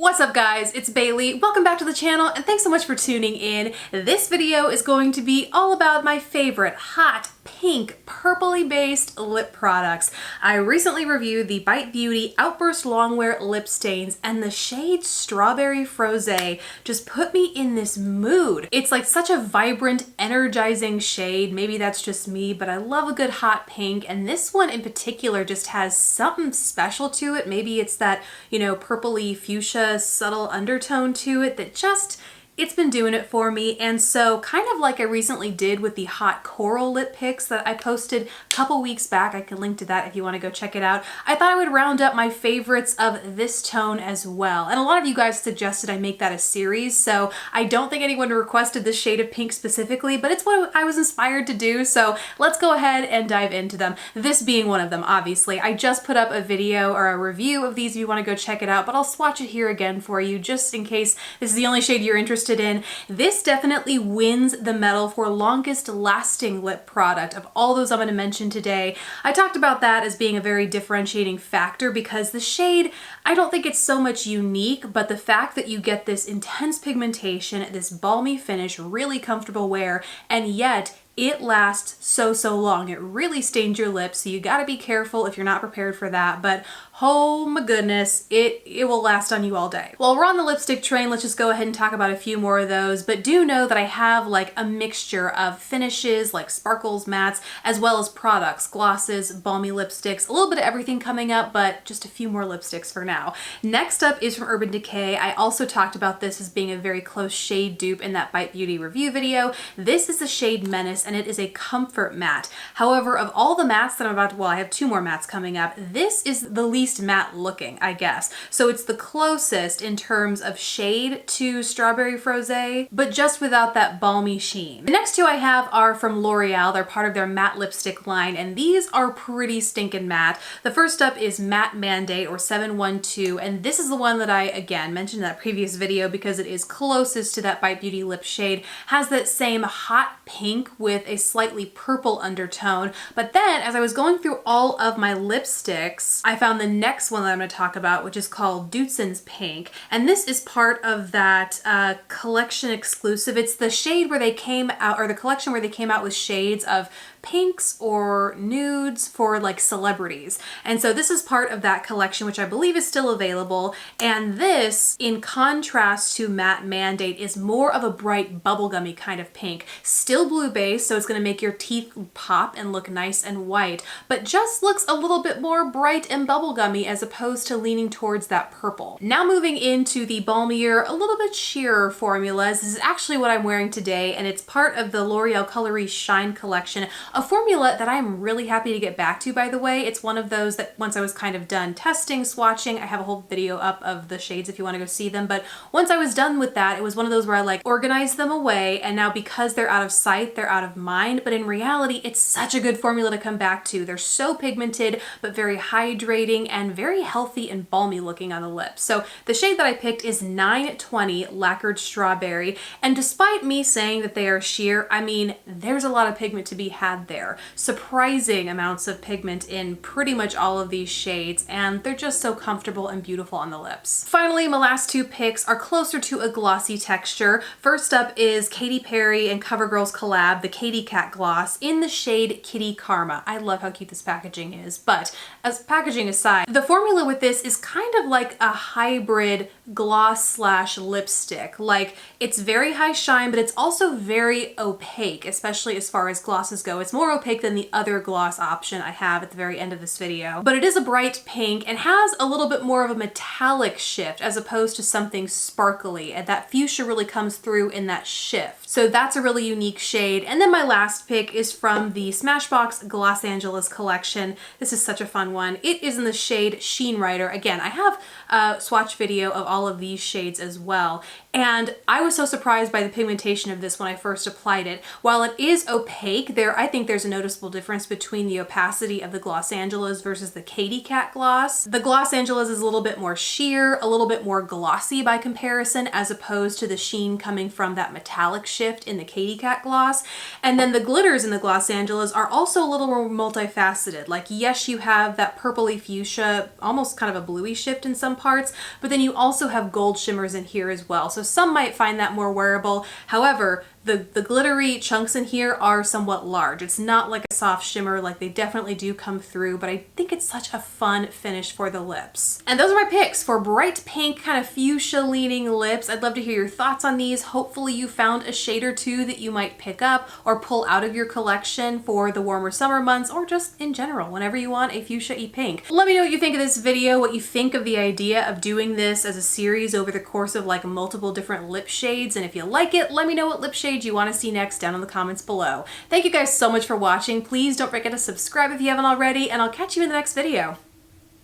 What's up guys, it's Bailey. Welcome back to the channel and thanks so much for tuning in. This video is going to be all about my favorite hot pink purpley based lip products. I recently reviewed the Bite Beauty Outburst Longwear Lip Stains and the shade Strawberry Frosé just put me in this mood. It's like such a vibrant, energizing shade. Maybe that's just me, but I love a good hot pink, and this one in particular just has something special to it. Maybe it's that, purpley fuchsia subtle undertone to it that just, it's been doing it for me. And so kind of like I recently did with the hot coral lip picks that I posted a couple weeks back, I can link to that if you want to go check it out. I thought I would round up my favorites of this tone as well. And a lot of you guys suggested I make that a series, so I don't think anyone requested this shade of pink specifically, but it's what I was inspired to do, so let's go ahead and dive into them. This being one of them, obviously. I just put up a video or a review of these if you want to go check it out, but I'll swatch it here again for you just in case this is the only shade you're interested in. This definitely wins the medal for longest lasting lip product of all those I'm going to mention today. I talked about that as being a very differentiating factor because the shade, I don't think it's so much unique, but the fact that you get this intense pigmentation, this balmy finish, really comfortable wear, and yet it lasts so long. It really stains your lips, so you gotta be careful if you're not prepared for that, but oh my goodness, it will last on you all day. While we're on the lipstick train, let's just go ahead and talk about a few more of those, but do know that I have like a mixture of finishes like sparkles, mattes, as well as products, glosses, balmy lipsticks, a little bit of everything coming up, but just a few more lipsticks for now. Next up is from Urban Decay. I also talked about this as being a very close shade dupe in that Bite Beauty review video. This is the shade Menace, and it is a comfort matte. However, of all the mattes that I'm about to, well, I have two more mattes coming up, this is the least matte looking, I guess. So it's the closest in terms of shade to Strawberry Frosé, but just without that balmy sheen. The next two I have are from L'Oreal. They're part of their matte lipstick line, and these are pretty stinking matte. The first up is Matte Mandate, or 712, and this is the one that I, again, mentioned in that previous video because it is closest to that Bite Beauty lip shade. Has that same hot pink with a slightly purple undertone, but then as I was going through all of my lipsticks, I found the next one that I'm going to talk about, which is called Dutzen's Pink, and this is part of that collection exclusive. It's the shade where they came out, or the collection where they came out with shades of pinks or nudes for like celebrities. And so this is part of that collection, which I believe is still available. And this, in contrast to Matte Mandate, is more of a bright bubblegummy kind of pink. Still blue base, so it's going to make your teeth pop and look nice and white, but just looks a little bit more bright and bubblegummy as opposed to leaning towards that purple. Now moving into the balmier, a little bit sheerer formulas. This is actually what I'm wearing today, and it's part of the L'Oreal Coloris Shine collection. A formula that I'm really happy to get back to, by the way. It's one of those that once I was kind of done testing, swatching, I have a whole video up of the shades if you want to go see them, but once I was done with that, it was one of those where I like organized them away, and now because they're out of sight, they're out of mind, but in reality, it's such a good formula to come back to. They're so pigmented, but very hydrating and very healthy and balmy looking on the lips. So the shade that I picked is 920 Lacquered Strawberry, and despite me saying that they are sheer, I mean, there's a lot of pigment to be had there. Surprising amounts of pigment in pretty much all of these shades, and they're just so comfortable and beautiful on the lips. Finally, my last two picks are closer to a glossy texture. First up is Katy Perry and CoverGirl's collab, the Katy Cat Gloss, in the shade Kitty Karma. I love how cute this packaging is, but as packaging aside, the formula with this is kind of like a hybrid gloss slash lipstick. Like, it's very high shine, but it's also very opaque, especially as far as glosses go. It's more opaque than the other gloss option I have at the very end of this video, but it is a bright pink and has a little bit more of a metallic shift as opposed to something sparkly, and that fuchsia really comes through in that shift. So that's a really unique shade. And then my last pick is from the Smashbox Gloss Angeles collection. This is such a fun one. It is in the shade Sheen Writer. Again, I have a swatch video of all of these shades as well, and I was so surprised by the pigmentation of this when I first applied it. While it is opaque, I think think there's a noticeable difference between the opacity of the Gloss Angeles versus the Katy Kat gloss. The Gloss Angeles is a little bit more sheer, a little bit more glossy by comparison, as opposed to the sheen coming from that metallic shift in the Katy Kat gloss. And then the glitters in the Gloss Angeles are also a little more multifaceted. Like, yes, you have that purpley fuchsia, almost kind of a bluey shift in some parts, but then you also have gold shimmers in here as well. So some might find that more wearable. However, the glittery chunks in here are somewhat large. It's not like a soft shimmer, like they definitely do come through, but I think it's such a fun finish for the lips. And those are my picks for bright pink, kind of fuchsia leaning lips. I'd love to hear your thoughts on these. Hopefully you found a shade or two that you might pick up or pull out of your collection for the warmer summer months, or just in general, whenever you want a fuchsia-y pink. Let me know what you think of this video, what you think of the idea of doing this as a series over the course of like multiple different lip shades, and if you like it, let me know what lip shade you want to see next down in the comments below. Thank you guys so much for watching. Please don't forget to subscribe if you haven't already, and I'll catch you in the next video.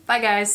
Bye guys.